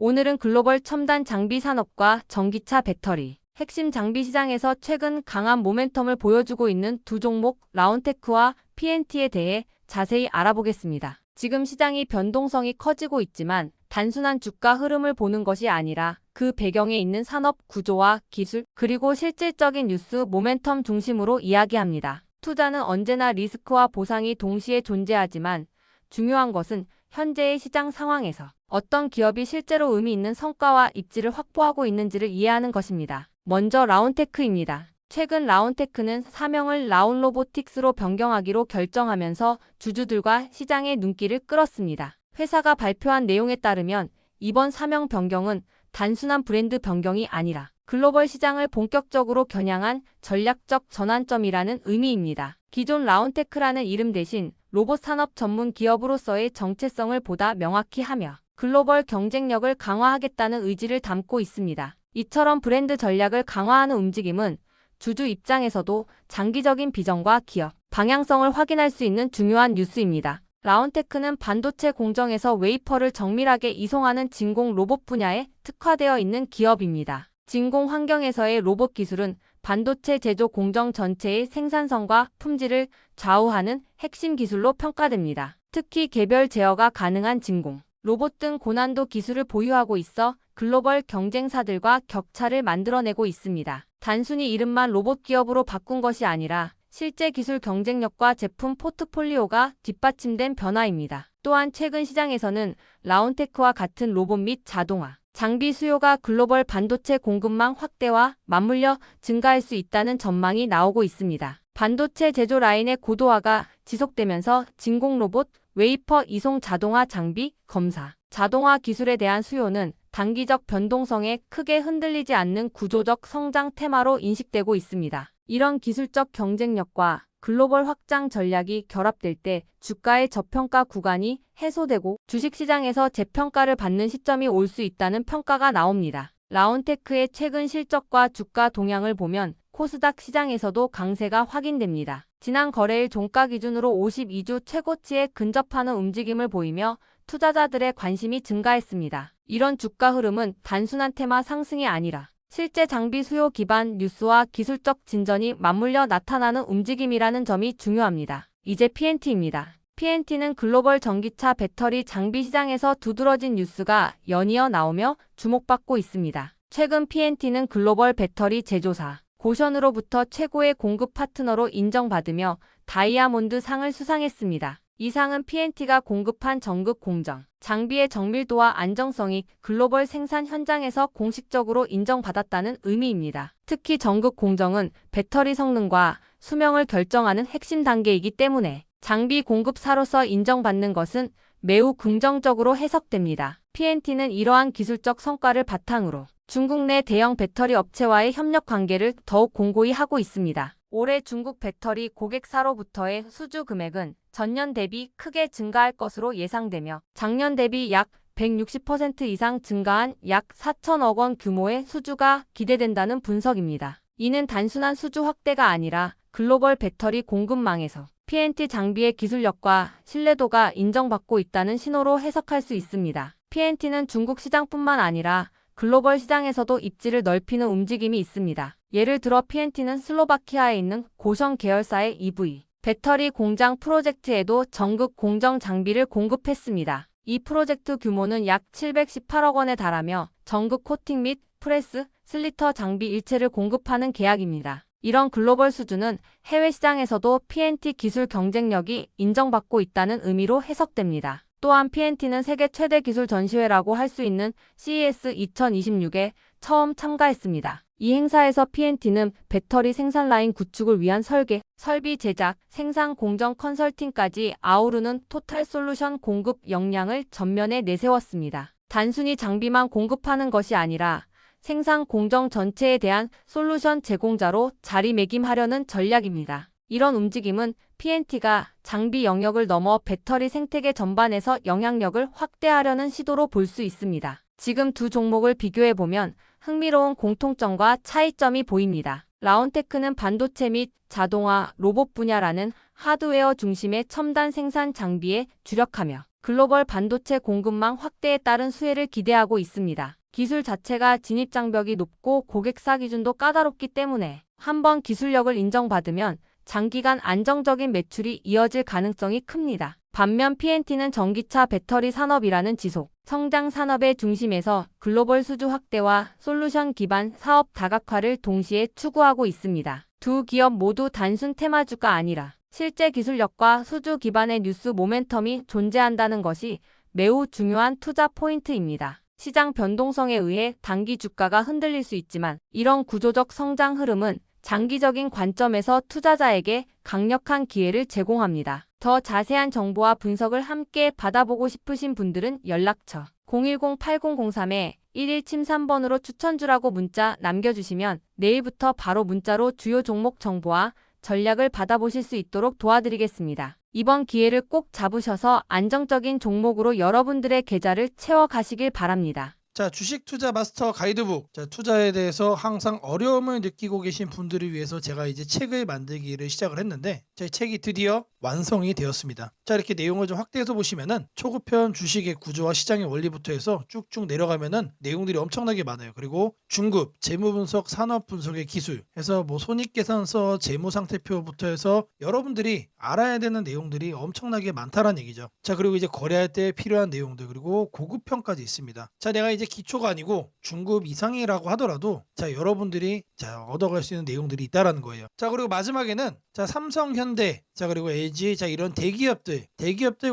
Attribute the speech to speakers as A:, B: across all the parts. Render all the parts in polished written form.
A: 오늘은 글로벌 첨단 장비 산업과 전기차 배터리, 핵심 장비 시장에서 최근 강한 모멘텀을 보여주고 있는 두 종목 라운테크와 PNT에 대해 자세히 알아보겠습니다. 지금 시장이 변동성이 커지고 있지만 단순한 주가 흐름을 보는 것이 아니라 그 배경에 있는 산업 구조와 기술, 그리고 실질적인 뉴스 모멘텀 중심으로 이야기합니다. 투자는 언제나 리스크와 보상이 동시에 존재하지만 중요한 것은 현재의 시장 상황에서 어떤 기업이 실제로 의미 있는 성과와 입지를 확보하고 있는지를 이해하는 것입니다. 먼저 라운테크입니다. 최근 라운테크는 사명을 라운로보틱스로 변경하기로 결정하면서 주주들과 시장의 눈길을 끌었습니다. 회사가 발표한 내용에 따르면 이번 사명 변경은 단순한 브랜드 변경이 아니라 글로벌 시장을 본격적으로 겨냥한 전략적 전환점이라는 의미입니다. 기존 라운테크라는 이름 대신 로봇 산업 전문 기업으로서의 정체성을 보다 명확히 하며 글로벌 경쟁력을 강화하겠다는 의지를 담고 있습니다. 이처럼 브랜드 전략을 강화하는 움직임은 주주 입장에서도 장기적인 비전과 기업 방향성을 확인할 수 있는 중요한 뉴스입니다. 라운테크는 반도체 공정에서 웨이퍼를 정밀하게 이송하는 진공 로봇 분야에 특화되어 있는 기업입니다. 진공 환경에서의 로봇 기술은 반도체 제조 공정 전체의 생산성과 품질을 좌우하는 핵심 기술로 평가됩니다. 특히 개별 제어가 가능한 진공, 로봇 등 고난도 기술을 보유하고 있어 글로벌 경쟁사들과 격차를 만들어내고 있습니다. 단순히 이름만 로봇 기업으로 바꾼 것이 아니라 실제 기술 경쟁력과 제품 포트폴리오가 뒷받침된 변화입니다. 또한 최근 시장에서는 라운테크와 같은 로봇 및 자동화, 장비 수요가 글로벌 반도체 공급망 확대와 맞물려 증가할 수 있다는 전망이 나오고 있습니다. 반도체 제조 라인의 고도화가 지속되면서 진공 로봇, 웨이퍼 이송 자동화 장비, 검사, 자동화 기술에 대한 수요는 단기적 변동성에 크게 흔들리지 않는 구조적 성장 테마로 인식되고 있습니다. 이런 기술적 경쟁력과 글로벌 확장 전략이 결합될 때 주가의 저평가 구간이 해소되고 주식시장에서 재평가를 받는 시점이 올 수 있다는 평가가 나옵니다. 라운테크의 최근 실적과 주가 동향을 보면 코스닥 시장에서도 강세가 확인됩니다. 지난 거래일 종가 기준으로 52주 최고치에 근접하는 움직임을 보이며 투자자들의 관심이 증가했습니다. 이런 주가 흐름은 단순한 테마 상승이 아니라 실제 장비 수요 기반 뉴스와 기술적 진전이 맞물려 나타나는 움직임이라는 점이 중요합니다. 이제 PNT입니다. PNT는 글로벌 전기차 배터리 장비 시장에서 두드러진 뉴스가 연이어 나오며 주목받고 있습니다. 최근 PNT는 글로벌 배터리 제조사 고션으로부터 최고의 공급 파트너로 인정받으며 다이아몬드 상을 수상했습니다. 이 상은 PNT가 공급한 전극 공정, 장비의 정밀도와 안정성이 글로벌 생산 현장에서 공식적으로 인정받았다는 의미입니다. 특히 전극 공정은 배터리 성능과 수명을 결정하는 핵심 단계이기 때문에 장비 공급사로서 인정받는 것은 매우 긍정적으로 해석됩니다. PNT는 이러한 기술적 성과를 바탕으로 중국 내 대형 배터리 업체와의 협력 관계를 더욱 공고히 하고 있습니다. 올해 중국 배터리 고객사로부터의 수주 금액은 전년 대비 크게 증가할 것으로 예상되며 작년 대비 약 160% 이상 증가한 약 4천억 원 규모의 수주가 기대된다는 분석입니다. 이는 단순한 수주 확대가 아니라 글로벌 배터리 공급망에서 PNT 장비의 기술력과 신뢰도가 인정받고 있다는 신호로 해석할 수 있습니다. PNT는 중국 시장뿐만 아니라 글로벌 시장에서도 입지를 넓히는 움직임이 있습니다. 예를 들어 PNT는 슬로바키아에 있는 고션 계열사의 EV 배터리 공장 프로젝트에도 전극 공정 장비를 공급했습니다. 이 프로젝트 규모는 약 718억 원에 달하며 전극 코팅 및 프레스, 슬리터 장비 일체를 공급하는 계약입니다. 이런 글로벌 수주는 해외 시장에서도 PNT 기술 경쟁력이 인정받고 있다는 의미로 해석됩니다. 또한 PNT는 세계 최대 기술 전시회라고 할 수 있는 CES 2026에 처음 참가했습니다. 이 행사에서 PNT는 배터리 생산 라인 구축을 위한 설계, 설비 제작, 생산 공정 컨설팅까지 아우르는 토탈 솔루션 공급 역량을 전면에 내세웠습니다. 단순히 장비만 공급하는 것이 아니라 생산 공정 전체에 대한 솔루션 제공자로 자리매김하려는 전략입니다. 이런 움직임은 PNT가 장비 영역을 넘어 배터리 생태계 전반에서 영향력을 확대하려는 시도로 볼 수 있습니다. 지금 두 종목을 비교해보면 흥미로운 공통점과 차이점이 보입니다. 라운테크는 반도체 및 자동화, 로봇 분야라는 하드웨어 중심의 첨단 생산 장비에 주력하며 글로벌 반도체 공급망 확대에 따른 수혜를 기대하고 있습니다. 기술 자체가 진입장벽이 높고 고객사 기준도 까다롭기 때문에 한번 기술력을 인정받으면 장기간 안정적인 매출이 이어질 가능성이 큽니다. 반면 PNT는 전기차 배터리 산업이라는 지속 성장 산업의 중심에서 글로벌 수주 확대와 솔루션 기반 사업 다각화를 동시에 추구하고 있습니다. 두 기업 모두 단순 테마주가 아니라 실제 기술력과 수주 기반의 뉴스 모멘텀이 존재한다는 것이 매우 중요한 투자 포인트입니다. 시장 변동성에 의해 단기 주가가 흔들릴 수 있지만 이런 구조적 성장 흐름은 장기적인 관점에서 투자자에게 강력한 기회를 제공합니다. 더 자세한 정보와 분석을 함께 받아보고 싶으신 분들은 연락처 010-8003-1173번으로 추천주라고 문자 남겨주시면 내일부터 바로 문자로 주요 종목 정보와 전략을 받아보실 수 있도록 도와드리겠습니다. 이번 기회를 꼭 잡으셔서 안정적인 종목으로 여러분들의 계좌를 채워가시길 바랍니다.
B: 자, 주식 투자 마스터 가이드북. 자, 투자에 대해서 항상 어려움을 느끼고 계신 분들을 위해서 제가 이제 책을 만들기를 시작을 했는데, 제 책이 드디어 완성이 되었습니다. 자, 이렇게 내용을 좀 확대해서 보시면은 초급편 주식의 구조와 시장의 원리부터 해서 쭉쭉 내려가면은 내용들이 엄청나게 많아요. 그리고 중급, 재무 분석, 산업 분석의 기술 해서 뭐 손익계산서, 재무 상태표부터 해서 여러분들이 알아야 되는 내용들이 엄청나게 많다라는 얘기죠. 자, 그리고 이제 거래할 때 필요한 내용들, 그리고 고급편까지 있습니다. 자, 내가 이제 기초가 아니고 중급 이상이라고 하더라도 자, 여러분들이 자, 얻어갈 수 있는 내용들이 있다라는 거예요. 자, 그리고 마지막에는 자, 삼성, 현대, 자, 그리고 LG, 자, 이런 대기업들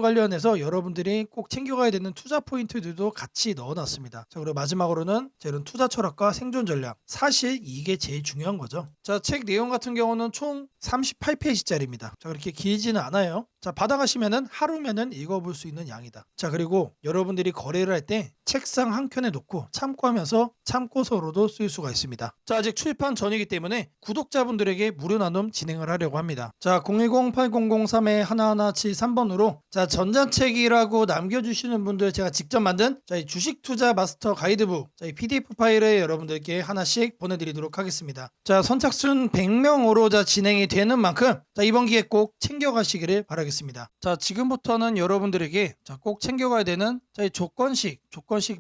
B: 관련해서 여러분들이 꼭 챙겨가야 되는 투자 포인트들도 같이 넣어놨습니다. 자, 그리고 마지막으로는 자, 이런 투자 철학과 생존 전략. 사실 이게 제일 중요한 거죠. 자, 책 내용 같은 경우는 총 38페이지짜리입니다. 자, 그렇게 길지는 않아요. 자, 받아가시면은 하루면은 읽어볼 수 있는 양이다. 자, 그리고 여러분들이 거래를 할 때 책상 한 켠에 놓고 참고하면서 참고서로도 쓸 수가 있습니다. 자, 아직 출판 전이기 때문에 구독자분들에게 무료 나눔 진행을 하려고 합니다. 자, 010-8003-1173번으로 자, 전자책이라고 남겨주시는 분들 제가 직접 만든 자, 이 주식 투자 마스터 가이드북 자, 이 PDF 파일을 여러분들께 하나씩 보내드리도록 하겠습니다. 자, 선착순 100명으로 자, 진행이 되는 만큼 자, 이번 기회 꼭 챙겨가시기를 바라겠습니다. 자, 지금부터는 여러분들에게 자, 꼭 챙겨가야 되는 자, 이 조건식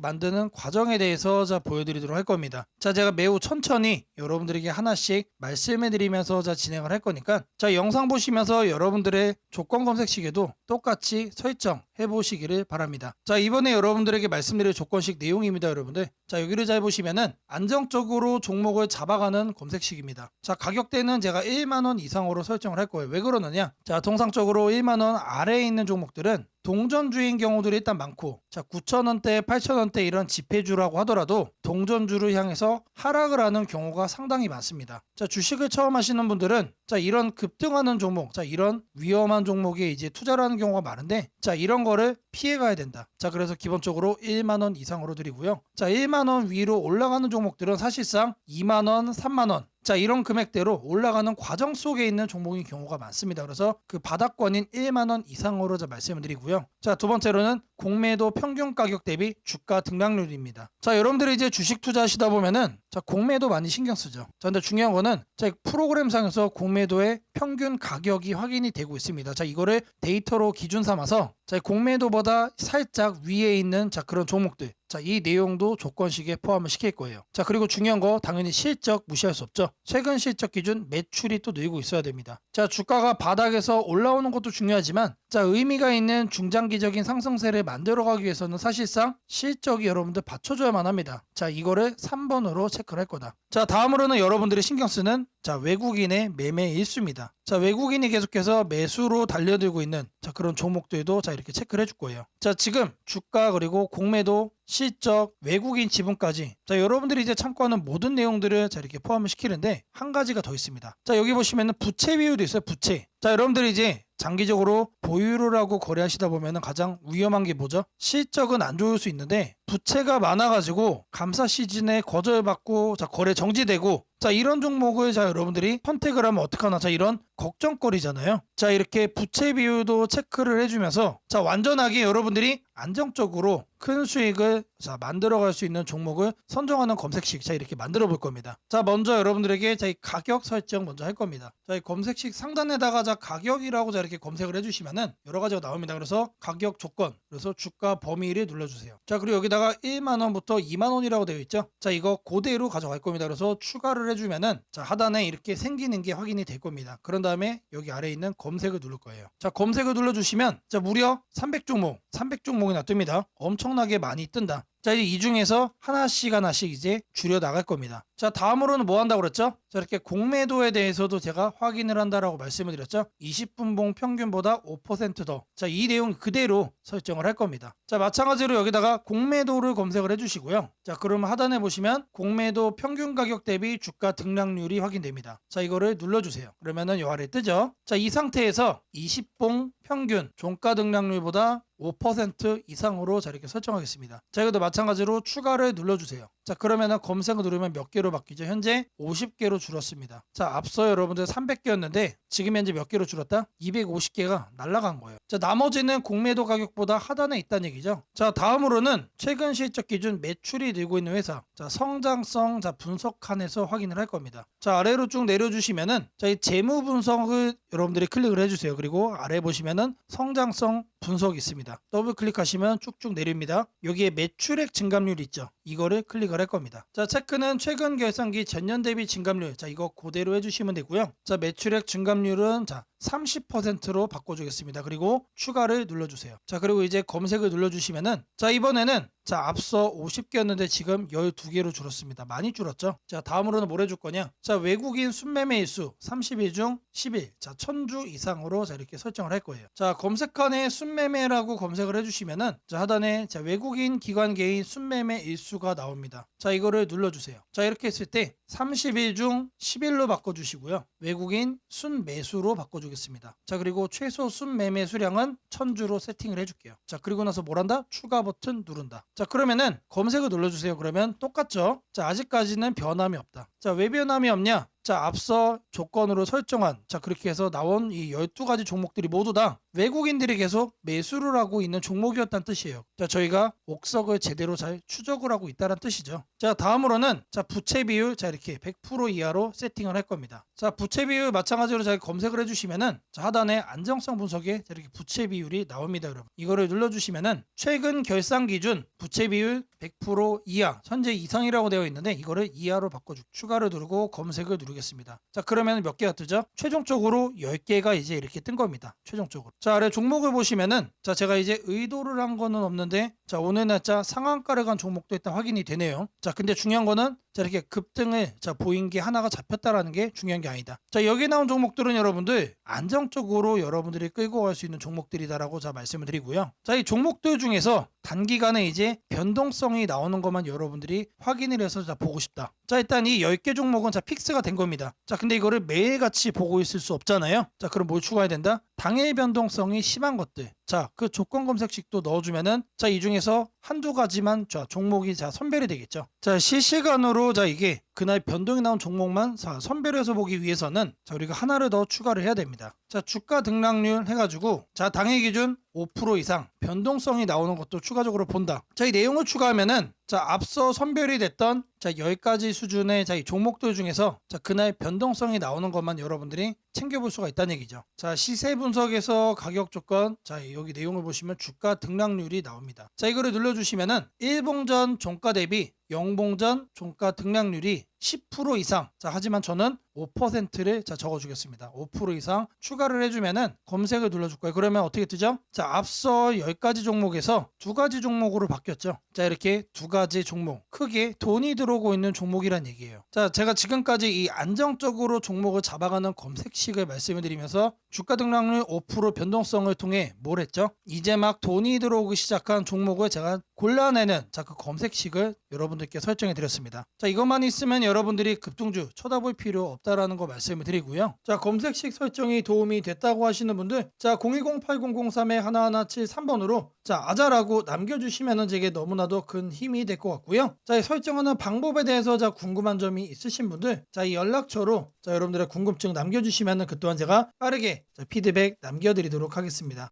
B: 만드는 과정에 대해서 자, 보여드리도록 할 겁니다. 자, 제가 매우 천천히 여러분들에게 하나씩 말씀해드리면서 자, 진행을 할 거니까 자, 영상 보시면서 여러분들의 조건 검색 시계도 똑같이 설정해 보시기를 바랍니다. 자, 이번에 여러분들에게 말씀드릴 조건식 내용입니다, 여러분들. 자, 여기를 잘 보시면은 안정적으로 종목을 잡아가는 검색식입니다. 자, 가격대는 제가 1만원 이상으로 설정을 할 거예요. 왜 그러느냐? 자, 통상적으로 1만원 아래에 있는 종목들은 동전주인 경우들이 일단 많고 자, 9,000원대, 8,000원대 이런 지폐주라고 하더라도 동전주를 향해서 하락을 하는 경우가 상당히 많습니다. 자, 주식을 처음 하시는 분들은 자, 이런 급등하는 종목, 자, 이런 위험한 종목에 이제 투자를 하는 경우가 많은데 자, 이런 거를 피해 가야 된다. 자, 그래서 기본적으로 1만원 이상으로 드리고요. 자, 1만원 위로 올라가는 종목들은 사실상 2만원, 3만원 자, 이런 금액대로 올라가는 과정 속에 있는 종목인 경우가 많습니다. 그래서 그 바닥권인 1만원 이상으로 말씀을 드리고요. 자, 두 번째로는 공매도 평균 가격 대비 주가 등락률입니다. 자, 여러분들이 이제 주식 투자하시다 보면은 자, 공매도 많이 신경 쓰죠. 자, 근데 중요한 거는 자, 프로그램상에서 공매도의 평균 가격이 확인이 되고 있습니다. 자, 이거를 데이터로 기준 삼아서 자, 공매도보다 살짝 위에 있는 자, 그런 종목들 자, 이 내용도 조건식에 포함을 시킬 거예요. 자, 그리고 중요한 거 당연히 실적 무시할 수 없죠. 최근 실적 기준 매출이 또 늘고 있어야 됩니다. 자, 주가가 바닥에서 올라오는 것도 중요하지만 자, 의미가 있는 중장기적인 상승세를 만들어가기 위해서는 사실상 실적이 여러분들 받쳐줘야만 합니다. 자, 이거를 3번으로 체크를 할 거다. 자, 다음으로는 여러분들이 신경 쓰는 자, 외국인의 매매 일수입니다. 자, 외국인이 계속해서 매수로 달려들고 있는 자, 그런 종목들도 자, 이렇게 체크를 해줄 거예요. 자, 지금 주가 그리고 공매도 실적, 외국인 지분까지 자, 여러분들이 이제 참고하는 모든 내용들을 자, 이렇게 포함을 시키는데 한 가지가 더 있습니다. 자, 여기 보시면은 부채 비율도 있어요. 부채. 자, 여러분들이 이제 장기적으로 보유를 하고 거래하시다 보면 가장 위험한 게 뭐죠? 실적은 안 좋을 수 있는데 부채가 많아가지고 감사 시즌에 거절받고 자, 거래 정지되고 자, 이런 종목을 자, 여러분들이 선택을 하면 어떡하나. 자, 이런 걱정거리잖아요. 자, 이렇게 부채 비율도 체크를 해주면서 자, 완전하게 여러분들이 안정적으로 큰 수익을 자, 만들어갈 수 있는 종목을 선정하는 검색식 자, 이렇게 만들어 볼 겁니다. 자, 먼저 여러분들에게 자, 이 가격 설정 먼저 할 겁니다. 자, 이 검색식 상단에다가 자, 가격이라고 자, 이렇게 검색을 해주시면은 여러 가지가 나옵니다. 그래서 가격 조건, 그래서 주가 범위를 눌러주세요. 자, 그리고 여기다가 1만원부터 2만원이라고 되어 있죠. 자, 이거 그대로 가져갈 겁니다. 그래서 추가를 해주면은 자, 하단에 이렇게 생기는 게 확인이 될 겁니다. 그런 다음에 여기 아래에 있는 검색을 누를 거예요. 자, 검색을 눌러주시면 자, 무려 300종목이나 뜹니다. 엄청나게 많이 뜬다. 자, 이제 이 중에서 하나씩 이제 줄여 나갈 겁니다. 자, 다음으로는 뭐 한다고 그랬죠? 자, 이렇게 공매도에 대해서도 제가 확인을 한다라고 말씀을 드렸죠. 20분봉 평균보다 5% 더. 자, 이 내용 그대로 설정을 할 겁니다. 자, 마찬가지로 여기다가 공매도를 검색을 해주시고요. 자, 그러면 하단에 보시면 공매도 평균 가격 대비 주가 등락률이 확인됩니다. 자, 이거를 눌러주세요. 그러면은 요 아래 뜨죠. 자, 이 상태에서 20봉 평균 종가 등락률보다 5% 이상으로 자, 이렇게 설정하겠습니다. 자, 이것도 마찬가지로 추가를 눌러주세요. 자, 그러면은 검색을 누르면 몇 개로 바뀌죠? 현재 50개로 줄었습니다. 자, 앞서 여러분들 300개였는데 지금 현재 몇 개로 줄었다? 250개가 날아간 거예요. 자, 나머지는 공매도 가격보다 하단에 있다는 얘기죠. 자, 다음으로는 최근 실적 기준 매출이 늘고 있는 회사. 자, 성장성 자, 분석 칸에서 확인을 할 겁니다. 자, 아래로 쭉 내려주시면은 자, 이 재무 분석을 여러분들이 클릭을 해주세요. 그리고 아래 보시면은 성장성 분석이 있습니다. 더블 클릭하시면 쭉쭉 내립니다. 여기에 매출액 증감률 있죠. 이거를 클릭을 할 겁니다. 자, 체크는 최근 결산기 전년 대비 증감률. 자, 이거 그대로 해주시면 되고요. 자, 매출액 증감률은 자 30%로 바꿔주겠습니다. 그리고 추가를 눌러주세요. 자, 그리고 이제 검색을 눌러주시면은 자, 이번에는 자, 앞서 50개였는데 지금 12개로 줄었습니다. 많이 줄었죠? 자, 다음으로는 뭘 해줄 거냐? 자, 외국인 순매매 일수 30일 중 10일. 자, 1000주 이상으로 자, 이렇게 설정을 할 거예요. 자, 검색칸에 순매매라고 검색을 해주시면은 자, 하단에 자, 외국인 기관 개인 순매매 일수가 나옵니다. 자, 이거를 눌러주세요. 자, 이렇게 했을 때 30일 중 10일로 바꿔주시고요. 외국인 순매수로 바꿔주겠습니다. 자, 그리고 최소 순매매 수량은 1000주로 세팅을 해줄게요. 자, 그리고 나서 뭘 한다? 추가 버튼 누른다. 자, 그러면은 검색을 눌러주세요. 그러면 똑같죠? 자, 아직까지는 변함이 없다. 자, 왜 변함이 없냐? 자, 앞서 조건으로 설정한 자, 그렇게 해서 나온 이 12가지 종목들이 모두 다 외국인들이 계속 매수를 하고 있는 종목이었다는 뜻이에요. 자, 저희가 옥석을 제대로 잘 추적을 하고 있다는 뜻이죠. 자, 다음으로는 자, 부채 비율 자, 이렇게 100% 이하로 세팅을 할 겁니다. 자, 부채 비율 마찬가지로 잘 검색을 해주시면은 자, 하단에 안정성 분석에 자, 이렇게 부채 비율이 나옵니다, 여러분. 이거를 눌러주시면은 최근 결산 기준 부채 비율 100% 이하, 현재 이상이라고 되어 있는데 이거를 이하로 바꿔주고 추가를 누르고 검색을 누르겠습니다. 자, 그러면 몇 개가 뜨죠? 최종적으로 10개가 이제 이렇게 뜬 겁니다. 최종적으로. 자, 아래 종목을 보시면은 자, 제가 이제 의도를 한 거는 없는데 자, 오늘 날짜 상한가를 간 종목도 일단 확인이 되네요. 자, 근데 중요한 거는 자, 이렇게 급등을 자, 보인 게 하나가 잡혔다라는 게 중요한 게 아니다. 자, 여기 나온 종목들은 여러분들 안정적으로 여러분들이 끌고 갈 수 있는 종목들이다라고 자, 말씀을 드리고요. 자, 이 종목들 중에서 단기간에 이제 변동성이 나오는 것만 여러분들이 확인을 해서 자, 보고 싶다. 자, 일단 이 10개 종목은 자, 픽스가 된 겁니다. 자, 근데 이거를 매일같이 보고 있을 수 없잖아요. 자, 그럼 뭘 추가해야 된다? 당일 변동성이 심한 것들. 자, 그 조건 검색식도 넣어주면은 자, 이 중에서 한두 가지만 자, 종목이 자, 선별이 되겠죠. 자, 실시간으로 자, 이게 그날 변동이 나온 종목만 자, 선별해서 보기 위해서는 자, 우리가 하나를 더 추가를 해야 됩니다. 자, 주가 등락률 해가지고 자, 당일 기준 5% 이상 변동성이 나오는 것도 추가적으로 본다. 자, 이 내용을 추가하면은 자, 앞서 선별이 됐던 자, 10가지 수준의 자, 이 종목들 중에서 자, 그날 변동성이 나오는 것만 여러분들이 챙겨볼 수가 있다는 얘기죠. 자, 시세 분석에서 가격 조건 자, 여기 내용을 보시면 주가 등락률이 나옵니다. 자, 이거를 눌러주시면은 1봉전 종가 대비 0봉전 종가 등락률이 10% 이상. 자, 하지만 저는 5%를 자, 적어주겠습니다. 5% 이상 추가를 해주면은 검색을 눌러줄 거예요. 그러면 어떻게 뜨죠? 자, 앞서 10가지 종목에서 2가지 종목으로 바뀌었죠. 자, 이렇게 2가지 종목. 크게 돈이 들어오고 있는 종목이란 얘기예요. 자, 제가 지금까지 이 안정적으로 종목을 잡아가는 검색식을 말씀을 드리면서 주가 등락률 5% 변동성을 통해 뭘 했죠? 이제 막 돈이 들어오기 시작한 종목을 제가 골라내는 그 검색식을 여러분들께 설정해 드렸습니다. 자, 이것만 있으면 여러분들이 급등주 쳐다볼 필요 없다라는 거 말씀을 드리고요. 자, 검색식 설정이 도움이 됐다고 하시는 분들, 자, 010-8003-1173번으로 자, 아자라고 남겨주시면은 제게 너무나도 큰 힘이 될 것 같고요. 자, 이 설정하는 방법에 대해서 자, 궁금한 점이 있으신 분들, 자, 이 연락처로 자, 여러분들의 궁금증 남겨주시면은 그 또한 제가 빠르게 자, 피드백 남겨드리도록 하겠습니다.